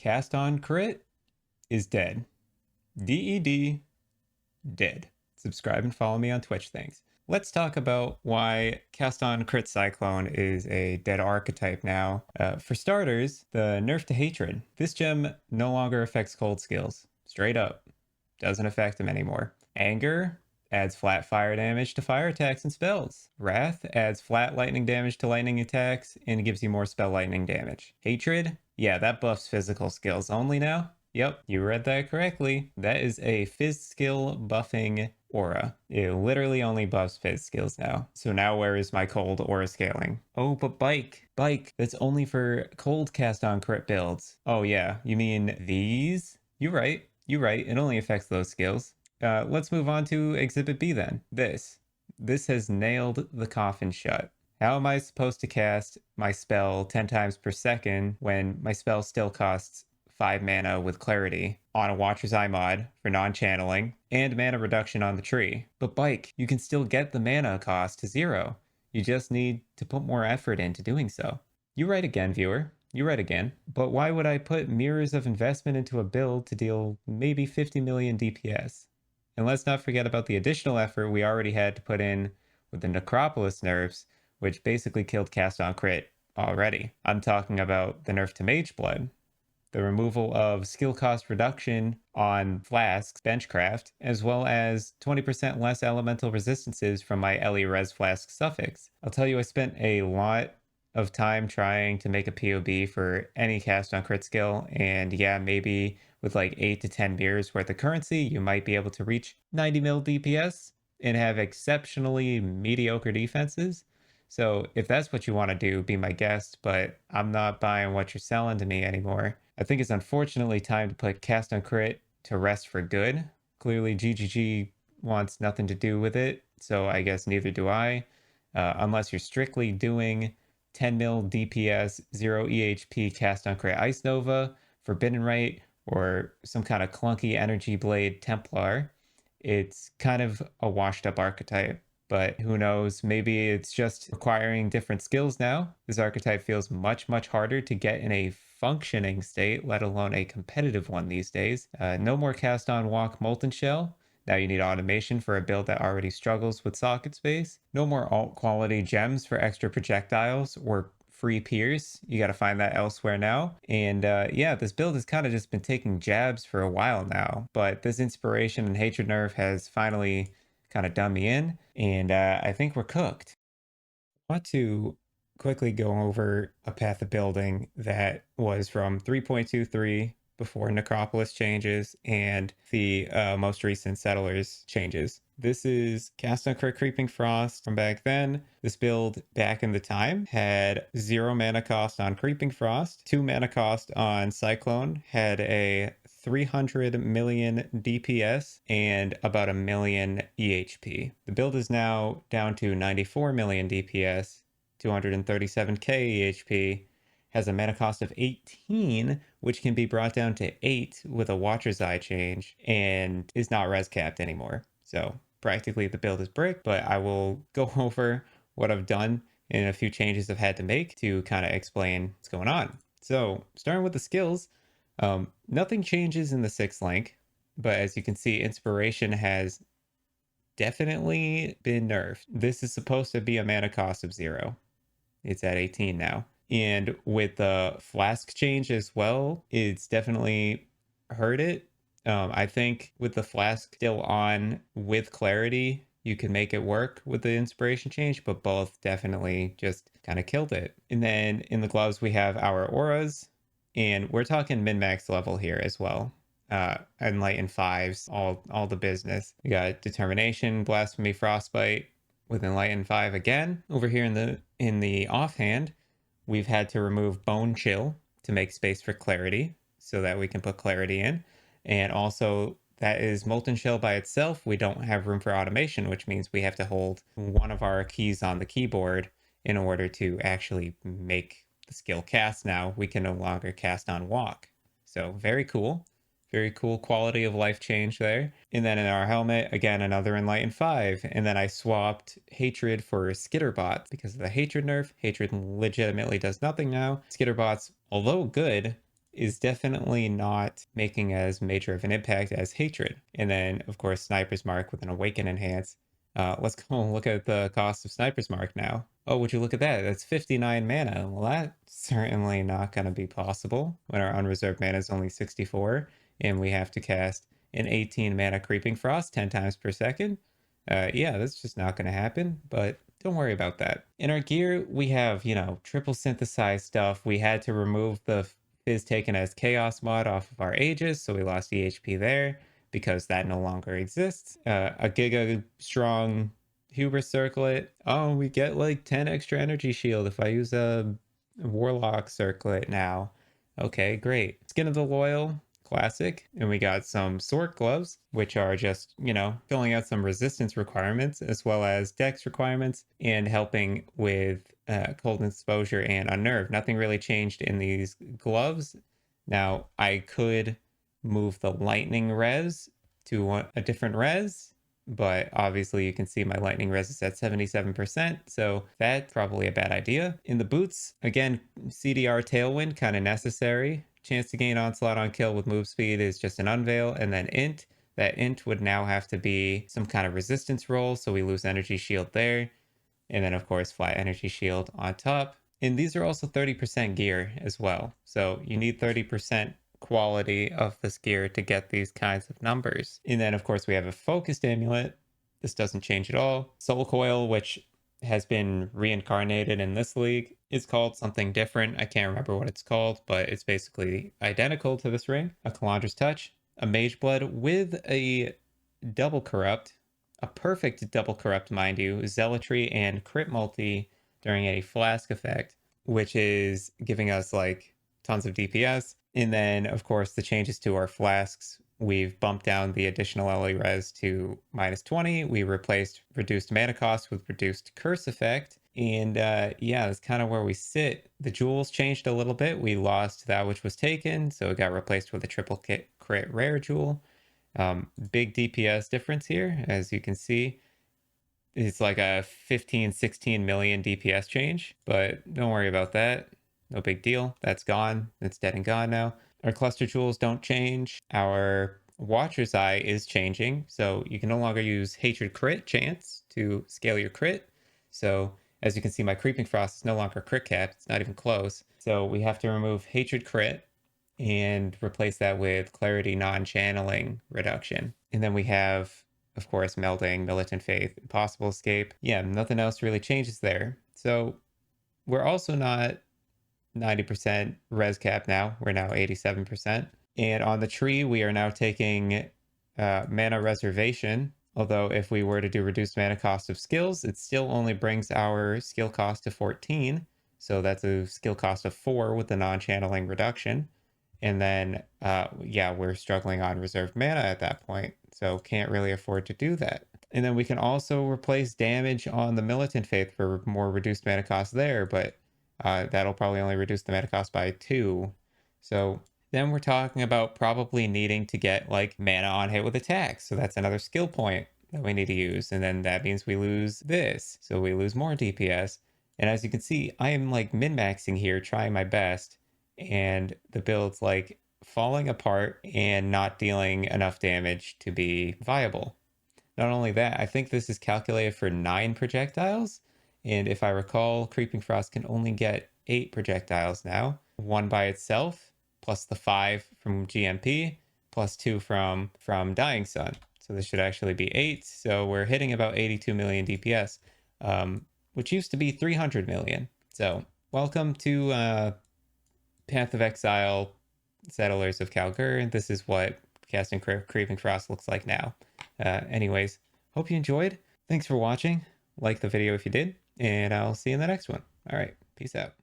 Cast on Crit is dead. DED, dead. Subscribe and follow me on Twitch, thanks. Let's talk about why Cast on Crit Cyclone is a dead archetype now. For starters, the nerf to Hatred. This gem no longer affects cold skills. Straight up. Doesn't affect them anymore. Anger adds flat fire damage to fire attacks and spells. Wrath adds flat lightning damage to lightning attacks and gives you more spell lightning damage. Hatred, yeah, that buffs physical skills only now. Yep, you read that correctly. That is a phys skill buffing aura. It literally only buffs phys skills now. So now where is my cold aura scaling? Oh, but bike, that's only for cold cast on crit builds. Oh yeah, you mean these? You're right, it only affects those skills. Let's move on to Exhibit B then. This has nailed the coffin shut. How am I supposed to cast my spell 10 times per second when my spell still costs 5 mana with Clarity on a Watcher's Eye mod for non-channeling and mana reduction on the tree? But Bike, you can still get the mana cost to 0. You just need to put more effort into doing so. You're right again, viewer. You're right again. But why would I put mirrors of investment into a build to deal maybe 50 million DPS? And let's not forget about the additional effort we already had to put in with the Necropolis Nerfs, which basically killed Cast on Crit already. I'm talking about the nerf to Mageblood, the removal of skill cost reduction on Flask's Benchcraft, as well as 20% less elemental resistances from my Ellie Res Flask suffix. I'll tell you, I spent a lot of time trying to make a PoB for any cast on crit skill, and yeah, maybe with like 8 to 10 mirrors worth of currency, you might be able to reach 90 mil DPS and have exceptionally mediocre defenses. So if that's what you want to do, be my guest, but I'm not buying what you're selling to me anymore. I think it's unfortunately time to put cast on crit to rest for good. Clearly GGG wants nothing to do with it, so I guess neither do I. Unless you're strictly doing 10 mil DPS, 0 EHP cast on crit Ice Nova, Forbidden Rite, or some kind of clunky Energy Blade Templar. It's kind of a washed up archetype, but who knows? Maybe it's just requiring different skills now. This archetype feels much, much harder to get in a functioning state, let alone a competitive one these days. No more cast on walk Molten Shell. Now you need automation for a build that already struggles with socket space. No more alt quality gems for extra projectiles or free pierce. You got to find that elsewhere now. And yeah, this build has kind of just been taking jabs for a while now, but this inspiration and hatred nerf has finally kind of done me in, and I think we're cooked. I want to quickly go over a path of building that was from 3.23 before Necropolis changes and the most recent Settlers changes. This is Cast on Crit Creeping Frost from back then. This build back in the time had 0 mana cost on Creeping Frost, 2 mana cost on Cyclone, had a 300 million DPS and about a million EHP. The build is now down to 94 million DPS, 237k EHP, has a mana cost of 18, which can be brought down to 8 with a Watcher's Eye change, and is not res capped anymore. So practically the build is brick, but I will go over what I've done and a few changes I've had to make to kind of explain what's going on. So starting with the skills, nothing changes in the 6th link, but as you can see, inspiration has definitely been nerfed. This is supposed to be a mana cost of 0. It's at 18 now. And with the flask change as well, it's definitely hurt it. I think with the flask still on with clarity, you can make it work with the inspiration change, but both definitely just kind of killed it. And then in the gloves, we have our auras, and we're talking min-max level here as well. Enlighten 5s, all the business. We got Determination, Blasphemy, Frostbite with Enlighten 5 again. Over here in the offhand, we've had to remove Bone Chill to make space for Clarity so that we can put Clarity in. And also that is Molten Shell by itself. We don't have room for automation, which means we have to hold one of our keys on the keyboard in order to actually make the skill cast now. We can no longer cast on walk. So very cool. Very cool quality of life change there. And then in our helmet, again, another Enlighten 5. And then I swapped Hatred for Skitterbot because of the Hatred nerf. Hatred legitimately does nothing now. Skitterbot's, although good, is definitely not making as major of an impact as Hatred. And then, of course, Sniper's Mark with an Awaken Enhance. Let's go look at the cost of Sniper's Mark now. Oh, would you look at that? That's 59 mana. Well, that's certainly not going to be possible when our unreserved mana is only 64 and we have to cast an 18 mana Creeping Frost 10 times per second. Yeah, that's just not going to happen, but don't worry about that. In our gear, we have, triple synthesized stuff. We had to remove the Fizz taken as Chaos mod off of our Aegis, so we lost EHP there because that no longer exists. A Giga Strong Hubris Circlet. Oh, we get like 10 extra energy shield if I use a Warlock Circlet now. Okay, great. Skin of the Loyal. Classic. And we got some Sword Gloves, which are just, filling out some resistance requirements as well as dex requirements and helping with cold exposure and unnerve. Nothing really changed in these gloves. Now, I could move the lightning res to a different res, but obviously you can see my lightning res is at 77%, so that's probably a bad idea. In the boots, again, CDR Tailwind, kind of necessary. Chance to gain onslaught on kill with move speed is just an unveil, and then int. That int would now have to be some kind of resistance roll, so we lose energy shield there. And then, of course, flat energy shield on top. And these are also 30% gear as well. So you need 30% quality of this gear to get these kinds of numbers. And then, of course, we have a focused amulet. This doesn't change at all. Soul Coil, which has been reincarnated in this league. It's called something different. I can't remember what it's called, but it's basically identical to this ring. A Calandra's Touch, a Mage Blood with a double corrupt, a perfect double corrupt, mind you, Zealotry and crit multi during a flask effect, which is giving us like tons of DPS. And then, of course, the changes to our flasks. We've bumped down the additional LA res to -20. We replaced reduced mana cost with reduced curse effect. And yeah, that's kind of where we sit. The jewels changed a little bit. We lost that which was taken, so it got replaced with a triple crit rare jewel. Big DPS difference here, as you can see. It's like a 15, 16 million DPS change, but don't worry about that. No big deal. That's gone. It's dead and gone now. Our cluster jewels don't change. Our Watcher's Eye is changing. So you can no longer use Hatred Crit chance to scale your crit. So as you can see, my Creeping Frost is no longer crit capped. It's not even close. So we have to remove Hatred Crit and replace that with Clarity Non-Channeling Reduction. And then we have, of course, Melding, Militant Faith, Impossible Escape. Yeah, nothing else really changes there. So we're also not 90% res cap now. We're now 87%. And on the tree, we are now taking mana reservation. Although if we were to do reduced mana cost of skills, it still only brings our skill cost to 14. So that's a skill cost of 4 with the non-channeling reduction. And then, yeah, we're struggling on reserved mana at that point. So can't really afford to do that. And then we can also replace damage on the Militant Faith for more reduced mana cost there, but that'll probably only reduce the mana cost by 2. So then we're talking about probably needing to get like mana on hit with attacks. So that's another skill point that we need to use. And then that means we lose this. So we lose more DPS. And as you can see, I am like min-maxing here, trying my best. And the build's like falling apart and not dealing enough damage to be viable. Not only that, I think this is calculated for 9 projectiles. And if I recall, Creeping Frost can only get 8 projectiles now. 1 by itself, plus the 5 from GMP, plus 2 from Dying Sun. So this should actually be 8. So we're hitting about 82 million DPS, which used to be 300 million. So welcome to Path of Exile, Settlers of Kalgur. This is what casting Creeping Frost looks like now. Anyways, hope you enjoyed. Thanks for watching. Like the video if you did, and I'll see you in the next one. All right, peace out.